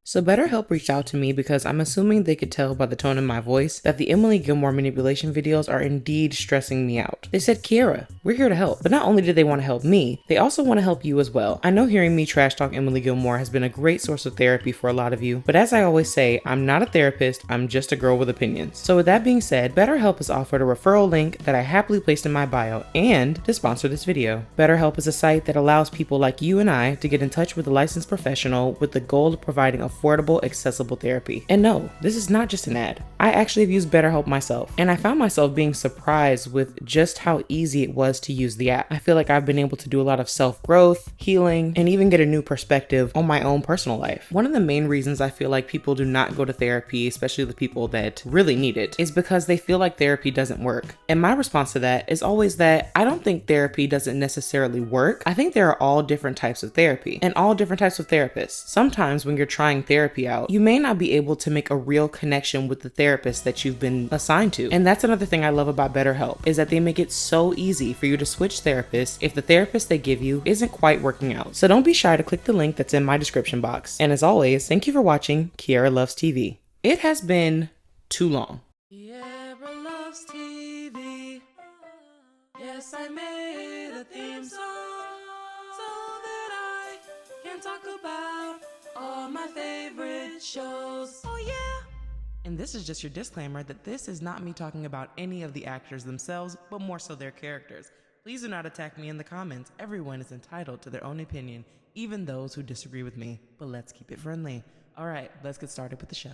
So BetterHelp reached out to me because I'm assuming they could tell by the tone in my voice that the Emily Gilmore manipulation videos are indeed stressing me out. They said, Kiara, we're here to help. But not only did they want to help me, they also want to help you as well. I know hearing me trash talk Emily Gilmore has been a great source of therapy for a lot of you, but as I always say, I'm not a therapist, I'm just a girl with opinions. So with that being said, BetterHelp has offered a referral link that I happily placed in my bio and to sponsor this video. BetterHelp is a site that allows people like you and I to get in touch with a licensed professional with the goal of providing affordable, accessible therapy. And no, this is not just an ad. I actually have used BetterHelp myself, and I found myself being surprised with just how easy it was to use the app. I feel like I've been able to do a lot of self-growth, healing, and even get a new perspective on my own personal life. One of the main reasons I feel like people do not go to therapy, especially the people that really need it, is because they feel like therapy doesn't work. And my response to that is always that I don't think therapy doesn't necessarily work. I think there are all different types of therapy and all different types of therapists. Sometimes when you're trying therapy out, you may not be able to make a real connection with the therapist that you've been assigned to. And that's another thing I love about BetterHelp, is that they make it so easy for you to switch therapists if the therapist they give you isn't quite working out. So don't be shy to click the link that's in my description box. And as always, thank you for watching Kiara Loves TV. It has been too long. Kiara Loves TV. Yes, I made a theme song so that I can talk about all my favorite shows. Oh yeah. And this is just your disclaimer that this is not me talking about any of the actors themselves, but more so their characters. Please do not attack me in the comments. Everyone is entitled to their own opinion, even those who disagree with me. But let's keep it friendly. All right, let's get started with the show.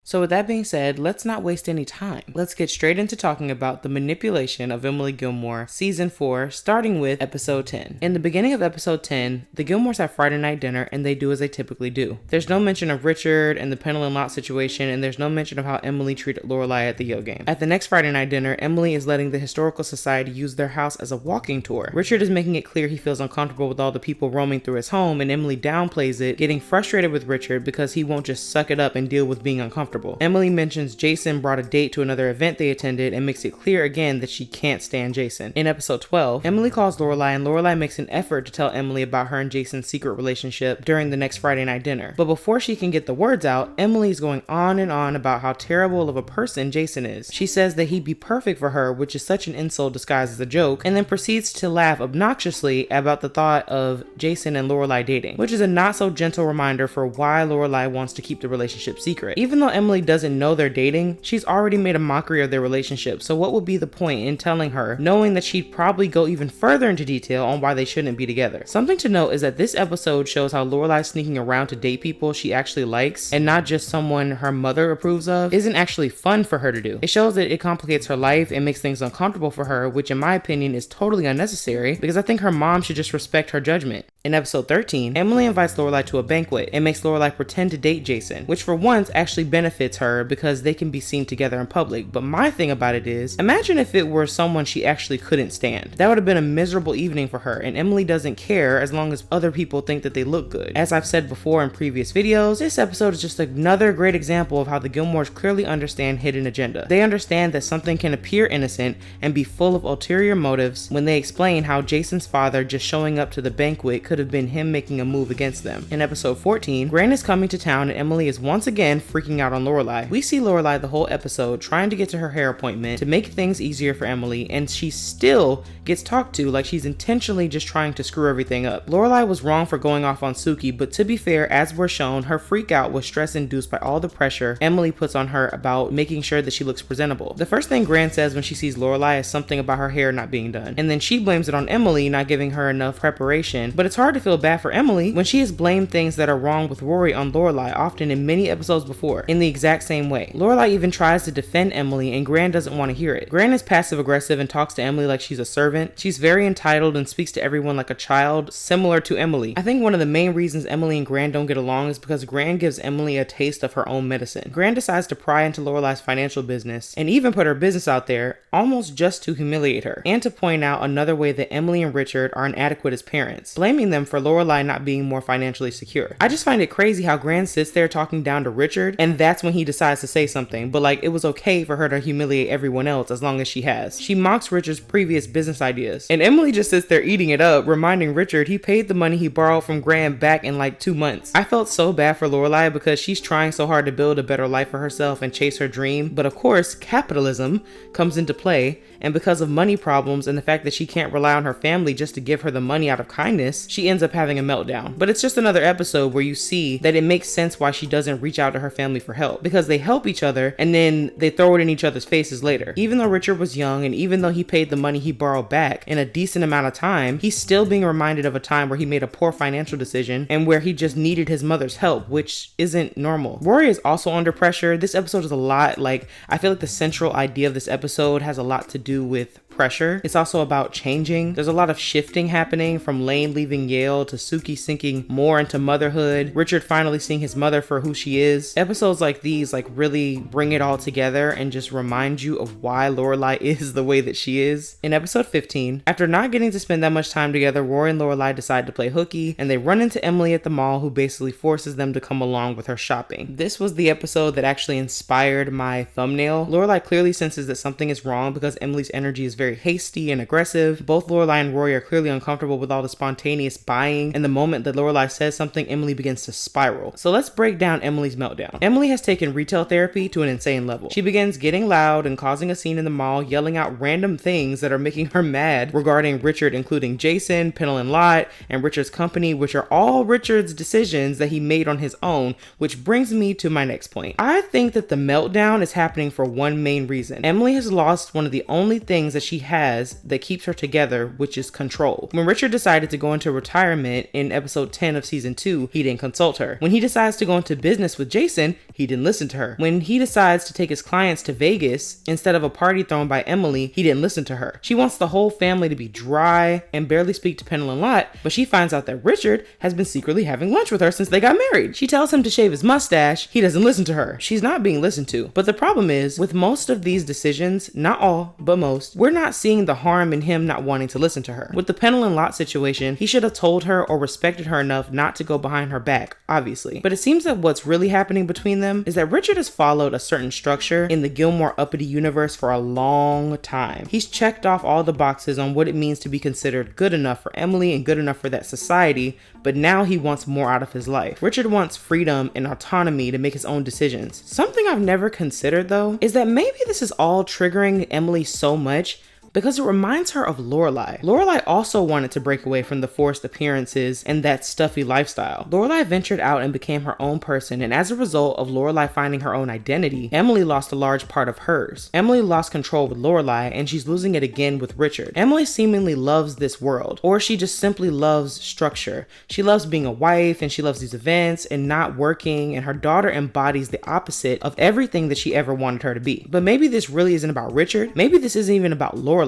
So with that being said, let's not waste any time. Let's get straight into talking about the manipulation of Emily Gilmore, season 4, starting with episode 10. In the beginning of episode 10, the Gilmores have Friday night dinner and they do as they typically do. There's no mention of Richard and the Pendleton lot situation, and there's no mention of how Emily treated Lorelai at the Yo game. At the next Friday night dinner, Emily is letting the Historical Society use their house as a walking tour. Richard is making it clear he feels uncomfortable with all the people roaming through his home, and Emily downplays it, getting frustrated with Richard because he won't just suck it up and deal with being uncomfortable. Emily mentions Jason brought a date to another event they attended and makes it clear again that she can't stand Jason. In episode 12, Emily calls Lorelai, and Lorelai makes an effort to tell Emily about her and Jason's secret relationship during the next Friday night dinner. But before she can get the words out, Emily is going on and on about how terrible of a person Jason is. She says that he'd be perfect for her, which is such an insult disguised as a joke, and then proceeds to laugh obnoxiously about the thought of Jason and Lorelai dating, which is a not so gentle reminder for why Lorelai wants to keep the relationship secret. Even though Emily doesn't know they're dating, she's already made a mockery of their relationship, so what would be the point in telling her, knowing that she'd probably go even further into detail on why they shouldn't be together? Something to note is that this episode shows how Lorelai sneaking around to date people she actually likes, and not just someone her mother approves of, isn't actually fun for her to do. It shows that it complicates her life and makes things uncomfortable for her, which in my opinion is totally unnecessary, because I think her mom should just respect her judgment. In episode 13, Emily invites Lorelai to a banquet and makes Lorelai pretend to date Jason, which for once actually benefits her because they can be seen together in public. But my thing about it is, imagine if it were someone she actually couldn't stand. That would have been a miserable evening for her, and Emily doesn't care as long as other people think that they look good. As I've said before in previous videos, this episode is just another great example of how the Gilmores clearly understand hidden agenda. They understand that something can appear innocent and be full of ulterior motives when they explain how Jason's father just showing up to the banquet could have been him making a move against them. In episode 14, Gran is coming to town and Emily is once again freaking out on Lorelai. We see Lorelai the whole episode trying to get to her hair appointment to make things easier for Emily, and she still gets talked to like she's intentionally just trying to screw everything up. Lorelai was wrong for going off on Suki, but to be fair, as we're shown, her freak out was stress induced by all the pressure Emily puts on her about making sure that she looks presentable. The first thing Gran says when she sees Lorelai is something about her hair not being done, and then she blames it on Emily not giving her enough preparation. But it's hard to feel bad for Emily when she has blamed things that are wrong with Rory on Lorelai often in many episodes before, in the exact same way. Lorelai even tries to defend Emily and Gran doesn't want to hear it. Gran is passive aggressive and talks to Emily like she's a servant. She's very entitled and speaks to everyone like a child, similar to Emily. I think one of the main reasons Emily and Gran don't get along is because Gran gives Emily a taste of her own medicine. Gran decides to pry into Lorelai's financial business and even put her business out there, almost just to humiliate her, and to point out another way that Emily and Richard are inadequate as parents. Blaming blaming them for Lorelai not being more financially secure. I just find it crazy how Gran sits there talking down to Richard, and that's when he decides to say something, but like it was okay for her to humiliate everyone else as long as she has. She mocks Richard's previous business ideas, and Emily just sits there eating it up, reminding Richard he paid the money he borrowed from Gran back in like 2 months. I felt so bad for Lorelai because she's trying so hard to build a better life for herself and chase her dream, but of course capitalism comes into play, and because of money problems and the fact that she can't rely on her family just to give her the money out of kindness, she ends up having a meltdown. But it's just another episode where you see that it makes sense why she doesn't reach out to her family for help, because they help each other and then they throw it in each other's faces later. Even though Richard was young and even though he paid the money he borrowed back in a decent amount of time, he's still being reminded of a time where he made a poor financial decision and where he just needed his mother's help, which isn't normal. Rory is also under pressure. This episode is a lot, like, I feel like the central idea of this episode has a lot to do with pressure. It's also about changing. There's a lot of shifting happening, from Lane leaving Yale to Suki sinking more into motherhood, Richard finally seeing his mother for who she is. Episodes like these like really bring it all together and just remind you of why Lorelai is the way that she is. In episode 15, after not getting to spend that much time together, Rory and Lorelai decide to play hooky, and they run into Emily at the mall, who basically forces them to come along with her shopping. This was the episode that actually inspired my thumbnail. Lorelai clearly senses that something is wrong because Emily's energy is very hasty and aggressive. Both Lorelai and Rory are clearly uncomfortable with all the spontaneous buying, and the moment that Lorelai says something, Emily begins to spiral. So let's break down Emily's meltdown. Emily has taken retail therapy to an insane level. She begins getting loud and causing a scene in the mall, yelling out random things that are making her mad regarding Richard, including Jason, Pennell and Lott, and Richard's company, which are all Richard's decisions that he made on his own, which brings me to my next point. I think that the meltdown is happening for one main reason. Emily has lost one of the only things that she has that keeps her together, which is control. When Richard decided to go into retirement in episode 10 of season 2, he didn't consult her. When he decides to go into business with Jason, he didn't listen to her. When he decides to take his clients to Vegas instead of a party thrown by Emily, he didn't listen to her. She wants the whole family to be dry and barely speak to Pennell and Lott, but she finds out that Richard has been secretly having lunch with her since they got married. She tells him to shave his mustache. He doesn't listen to her. She's not being listened to. But the problem is, with most of these decisions, not all, but most, we're not seeing the harm in him not wanting to listen to her. With the Pennell and Lott situation, he should have told her or respected her enough not to go behind her back, obviously. But it seems that what's really happening between them is that Richard has followed a certain structure in the Gilmore uppity universe for a long time. He's checked off all the boxes on what it means to be considered good enough for Emily and good enough for that society, but now he wants more out of his life. Richard wants freedom and autonomy to make his own decisions. Something I've never considered, though, is that maybe this is all triggering Emily so much because it reminds her of Lorelai. Lorelai also wanted to break away from the forced appearances and that stuffy lifestyle. Lorelai ventured out and became her own person, and as a result of Lorelai finding her own identity, Emily lost a large part of hers. Emily lost control with Lorelai, and she's losing it again with Richard. Emily seemingly loves this world, or she just simply loves structure. She loves being a wife, and she loves these events and not working, and her daughter embodies the opposite of everything that she ever wanted her to be. But maybe this really isn't about Richard. Maybe this isn't even about Lorelai,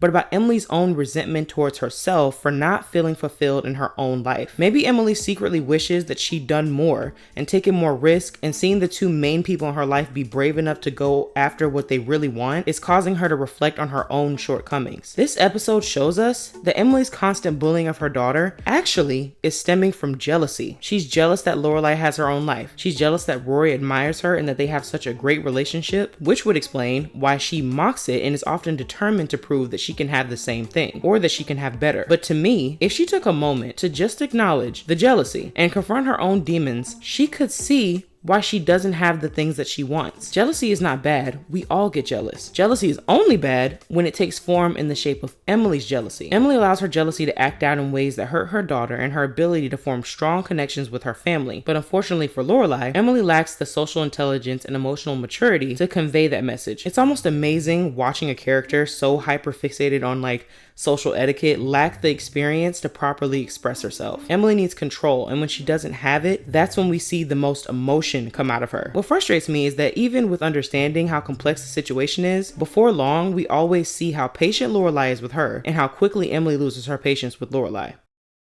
but about Emily's own resentment towards herself for not feeling fulfilled in her own life. Maybe Emily secretly wishes that she'd done more and taken more risk, and seeing the two main people in her life be brave enough to go after what they really want is causing her to reflect on her own shortcomings. This episode shows us that Emily's constant bullying of her daughter actually is stemming from jealousy. She's jealous that Lorelai has her own life. She's jealous that Rory admires her and that they have such a great relationship, which would explain why she mocks it and is often determined to prove that she can have the same thing or that she can have better. But to me, if she took a moment to just acknowledge the jealousy and confront her own demons, she could see why she doesn't have the things that she wants. Jealousy is not bad. We all get jealous. Jealousy is only bad when it takes form in the shape of Emily's jealousy. Emily allows her jealousy to act out in ways that hurt her daughter and her ability to form strong connections with her family. But unfortunately for Lorelai, Emily lacks the social intelligence and emotional maturity to convey that message. It's almost amazing watching a character so hyper fixated on like social etiquette lack the experience to properly express herself. Emily needs control, and when she doesn't have it, that's when we see the most emotion come out of her. What frustrates me is that even with understanding how complex the situation is, before long we always see how patient Lorelai is with her and how quickly Emily loses her patience with Lorelai.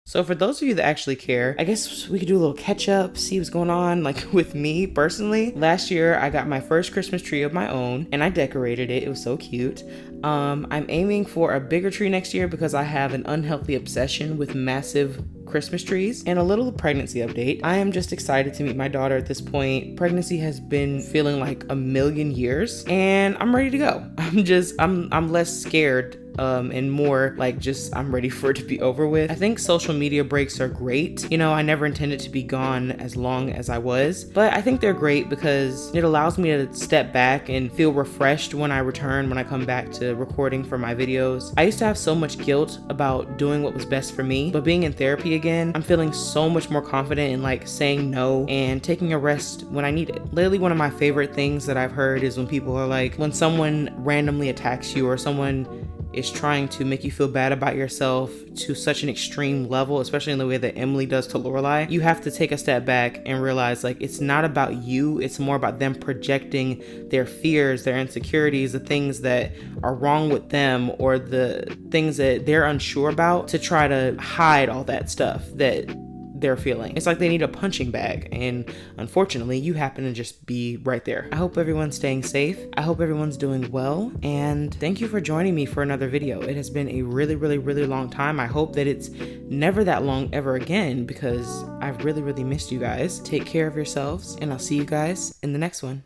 So for those of you that actually care, I guess we could do a little catch up, see what's going on, like with me personally. Last year, I got my first Christmas tree of my own and I decorated it. It was so cute. I'm aiming for a bigger tree next year because I have an unhealthy obsession with massive Christmas trees, and a little pregnancy update. I am just excited to meet my daughter at this point. Pregnancy has been feeling like a million years, and I'm ready to go. I'm less scared and more like just I'm ready for it to be over with. I think social media breaks are great. You know, I never intended to be gone as long as I was, but I think they're great because it allows me to step back and feel refreshed when I return, when I come back to recording for my videos. I used to have so much guilt about doing what was best for me, but being in therapy again, I'm feeling so much more confident in like saying no and taking a rest when I need it. Lately, one of my favorite things that I've heard is when people are like, when someone randomly attacks you or someone is trying to make you feel bad about yourself to such an extreme level, especially in the way that Emily does to Lorelai, you have to take a step back and realize like it's not about you, it's more about them projecting their fears, their insecurities, the things that are wrong with them or the things that they're unsure about to try to hide all that stuff that they're feeling. It's like they need a punching bag, and unfortunately you happen to just be right there. I hope everyone's staying safe. I hope everyone's doing well, and thank you for joining me for another video. It has been a really long time. I hope that it's never that long ever again because I've really missed you guys. Take care of yourselves, and I'll see you guys in the next one.